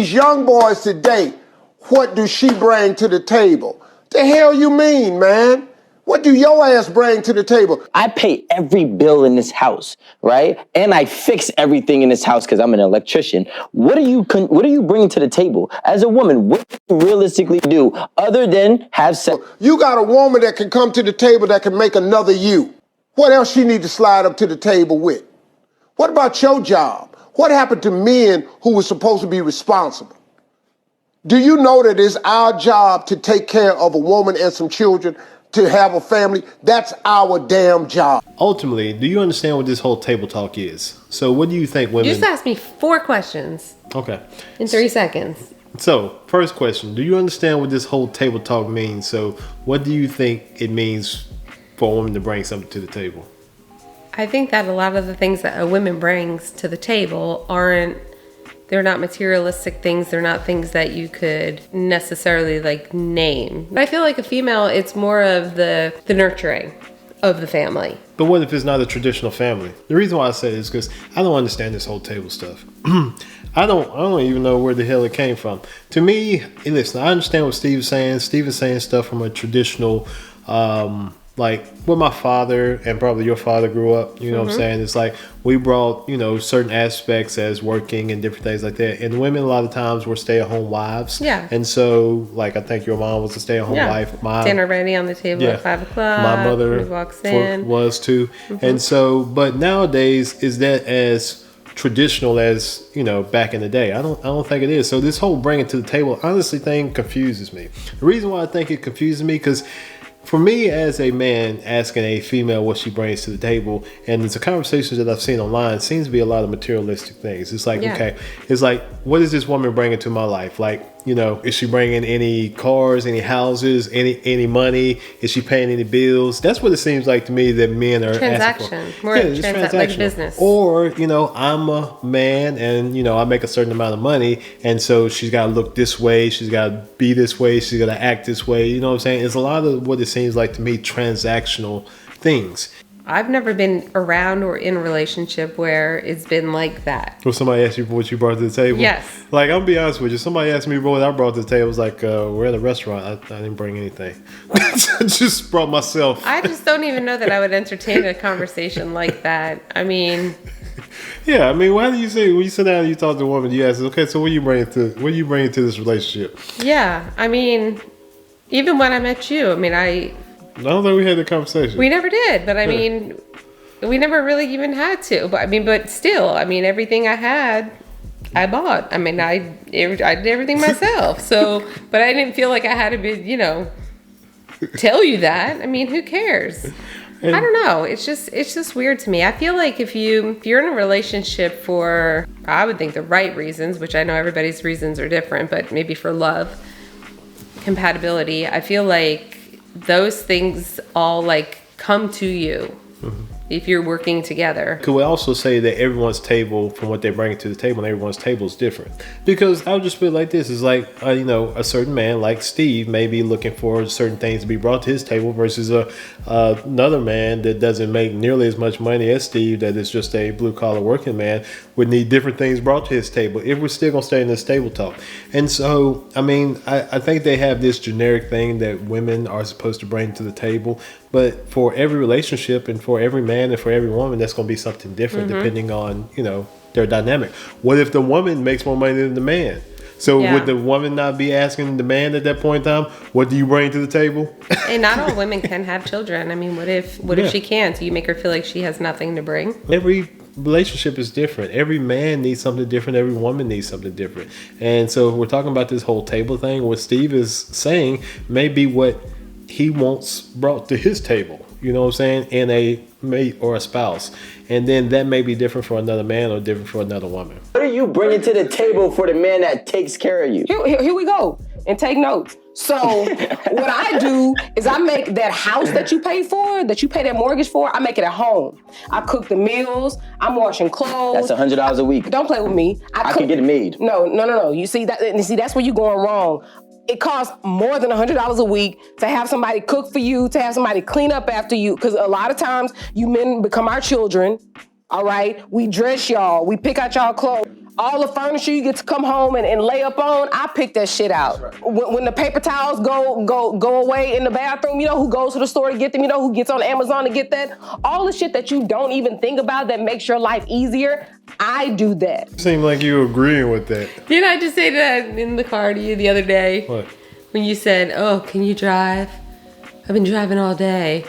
these young boys today, what do she bring to the table? The hell you mean, man? What do your ass bring to the table? I pay every bill in this house, right? And I fix everything in this house because I'm an electrician. What are you bringing to the table? As a woman, what do you realistically do other than have sex? You got a woman that can come to the table that can make another you. What else she need to slide up to the table with? What about your job? What happened to men who were supposed to be responsible? Do you know that it's our job to take care of a woman and some children, to have a family? That's our damn job. Ultimately, do you understand what this whole table talk is? So what do you think women... You just asked me 4 questions. Okay. In 3 seconds. So, first question, do you understand what this whole table talk means? So what do you think it means for a woman to bring something to the table? I think that a lot of the things that a woman brings to the table they're not materialistic things. They're not things that you could necessarily like name. I feel like a female, it's more of the nurturing of the family. But what if it's not a traditional family? The reason why I say this is because I don't understand this whole table stuff. I don't even know where the hell it came from. To me, listen, I understand what Steve is saying. Steve is saying stuff from a traditional, like where my father and probably your father grew up, you know what I'm saying? It's like we brought, certain aspects as working and different things like that. And women a lot of times were stay-at-home wives. Yeah. And so, like, I think your mom was a stay-at-home wife. Dinner ready on the table at 5 o'clock. My mother walks in. was too. And so, but nowadays, is that as traditional as, back in the day? I don't think it is. So this whole bring it to the table, honestly, thing confuses me. The reason why I think it confuses me, because for me as a man asking a female what she brings to the table, and it's a conversation that I've seen online, seems to be a lot of materialistic things. It's like, okay, it's like, what is this woman bringing to my life? Like, is she bringing any cars, any houses, any money? Is she paying any bills? That's what it seems like to me that men are asking for. More like business. Or, I'm a man and, I make a certain amount of money, and so she's got to look this way, she's got to be this way, she's got to act this way. You know what I'm saying? It's a lot of what it seems like to me, transactional things. I've never been around or in a relationship where it's been like that. Well, somebody asked you for what you brought to the table? Yes. Like, I'm gonna be honest with you. Somebody asked me what I brought to the table. It was like, we're at a restaurant. I didn't bring anything. I just brought myself. I just don't even know that I would entertain a conversation like that. I mean... Yeah, I mean, why do you say, when you sit down and you talk to a woman, you ask, okay, so what are you bringing to this relationship? Yeah, I mean, even when I met you, I don't think we had the conversation. We never did, but I mean, we never really even had to. But still, everything I had, I bought. I did everything myself. So, but I didn't feel like I had to be, tell you that. Who cares? I don't know. It's just weird to me. I feel like if you're in a relationship for, I would think the right reasons, which I know everybody's reasons are different, but maybe for love, compatibility, I feel like those things all like come to you if you're working together. Could we also say that everyone's table, from what they bring to the table, and everyone's table is different? Because I'll just put it like this. It's like, a certain man like Steve may be looking for certain things to be brought to his table versus another man that doesn't make nearly as much money as Steve, that is just a blue-collar working man, would need different things brought to his table if we're still going to stay in this table talk. And so, I think they have this generic thing that women are supposed to bring to the table. But for every relationship and for every man and for every woman, that's going to be something different depending on, their dynamic. What if the woman makes more money than the man? So would the woman not be asking the man at that point in time, what do you bring to the table? And not all women can have children. What if she can? So you make her feel like she has nothing to bring? Every relationship is different. Every man needs something different. Every woman needs something different. And so we're talking about this whole table thing. What Steve is saying may be what he wants brought to his table, you know what I'm saying, in a mate or a spouse. And then that may be different for another man or different for another woman. What are you bringing to the table for the man that takes care of you? Here we go. And take notes. So what I do is I make that house that you pay for, that you pay that mortgage for, I make it at home. I cook the meals. I'm washing clothes. That's $100 a week. Don't play with me. I can get it made. No. You see that's where you're going wrong. It costs more than $100 a week to have somebody cook for you, to have somebody clean up after you. Because a lot of times you men become our children. All right, we dress y'all, we pick out y'all clothes. all the furniture you get to come home and lay up on, I pick that shit out. When the paper towels go away in the bathroom, you know who goes to the store to get them, you know who gets on Amazon to get that. All the shit that you don't even think about that makes your life easier, I do that. Seem like you agreeing with that. Didn't I just say that in the car to you the other day? What? When you said, "Oh, can you drive? I've been driving all day."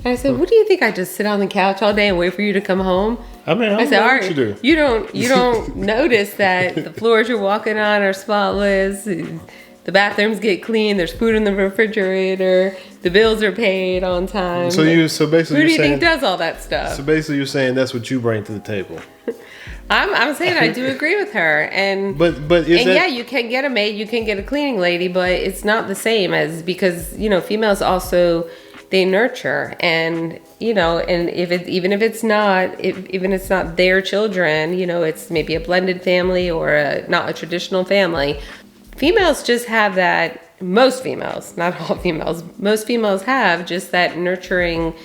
And I said, "What do you think? I just sit on the couch all day and wait for you to come home?" I mean, I I said, know "All what right, you do. you don't notice that the floors you're walking on are spotless. The bathrooms get clean. There's food in the refrigerator. The bills are paid on time. So basically, who do you you're saying, think does all that stuff?" So basically, you're saying that's what you bring to the table. I'm saying I do agree with her, and But is that, yeah, you can get a maid, you can get a cleaning lady, but it's not the same as, because females also, they nurture, and and even if it's not their children, it's maybe a blended family or not a traditional family. Females just have that. Most females, not all females, most females have just that nurturing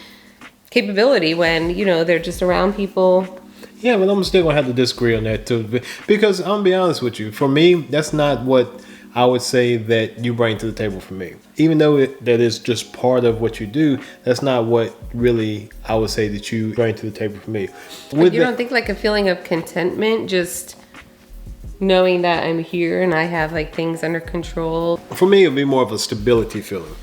capability when they're just around people. Yeah, but I'm still gonna have to disagree on that too, because I'm gonna be honest with you. For me, that's not what I would say that you bring to the table for me. Even though that is just part of what you do, that's not what really I would say that you bring to the table for me. But you don't think like a feeling of contentment, just knowing that I'm here and I have like things under control? For me, it'd be more of a stability feeling.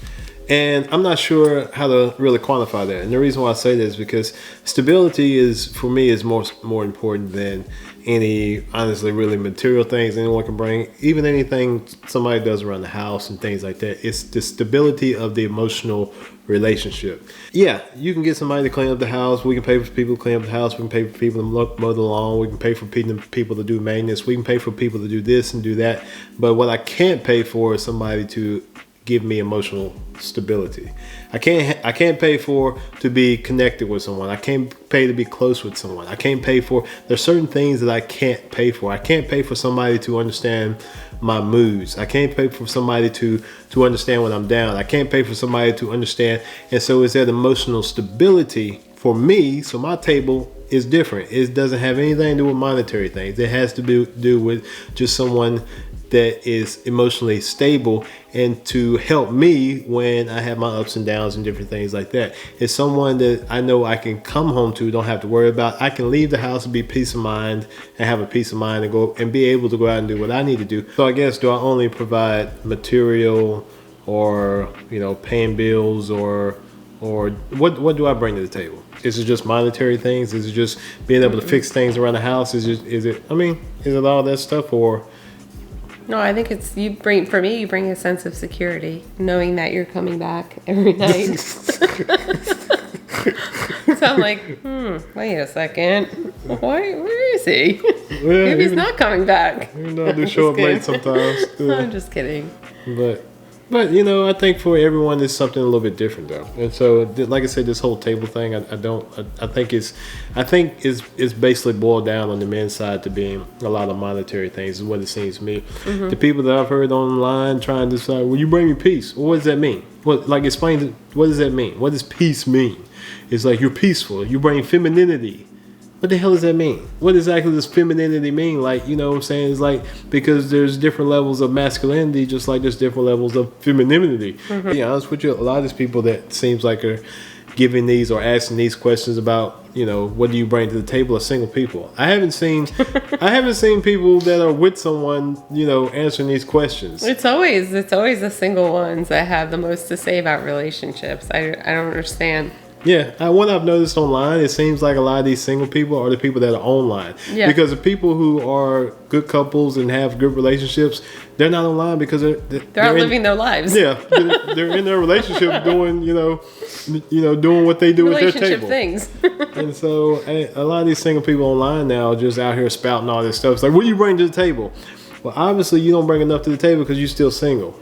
And I'm not sure how to really quantify that. And the reason why I say that is because stability for me is more important than any, honestly, really material things anyone can bring. Even anything somebody does around the house and things like that. It's the stability of the emotional relationship. Yeah, you can get somebody to clean up the house. We can pay for people to clean up the house. We can pay for people to mow the lawn. We can pay for people to do maintenance. We can pay for people to do this and do that. But what I can't pay for is somebody to give me emotional stability. I can't pay for to be connected with someone. I can't pay to be close with someone. I can't pay for, there's certain things that I can't pay for. I can't pay for somebody to understand my moods. I can't pay for somebody to understand when I'm down. I can't pay for somebody to understand. And so it's that emotional stability for me. So my table is different. It doesn't have anything to do with monetary things. It has to do with just someone that is emotionally stable and to help me when I have my ups and downs and different things like that. It's someone that I know I can come home to, don't have to worry about. I can leave the house and be peace of mind and have a peace of mind and go and be able to go out and do what I need to do. So I guess, do I only provide material or paying bills or what do I bring to the table? Is it just monetary things? Is it just being able to fix things around the house? Is it all that stuff? Or No, I think it's, you bring a sense of security, knowing that you're coming back every night. So I'm like, wait a second. Where is he? Well, Maybe he's not coming back. Even though I do show up late sometimes. I'm just kidding. But I think for everyone it's something a little bit different though. And so, like I said, this whole table thing, I think it's basically boiled down on the men's side to being a lot of monetary things is what it seems to me. Mm-hmm. The people that I've heard online trying to decide, well, you bring me peace. Well, what does that mean? Explain, what does that mean? What does peace mean? It's like you're peaceful. You bring femininity. What the hell does that mean? What exactly does femininity mean? Like, what I'm saying? It's like, because there's different levels of masculinity, just like there's different levels of femininity. Mm-hmm. To be honest with you, a lot of these people that seems like are giving these or asking these questions about, what do you bring to the table are single people. I haven't seen people that are with someone, answering these questions. It's always the single ones that have the most to say about relationships. I don't understand. Yeah, what I've noticed online, it seems like a lot of these single people are the people that are online. Yeah. Because the people who are good couples and have good relationships, they're not online because they're out living their lives. Yeah, they're in their relationship doing, doing what they do with their table. Things. And so a lot of these single people online now are just out here spouting all this stuff. It's like, what do you bring to the table? Well, obviously you don't bring enough to the table because you're still single.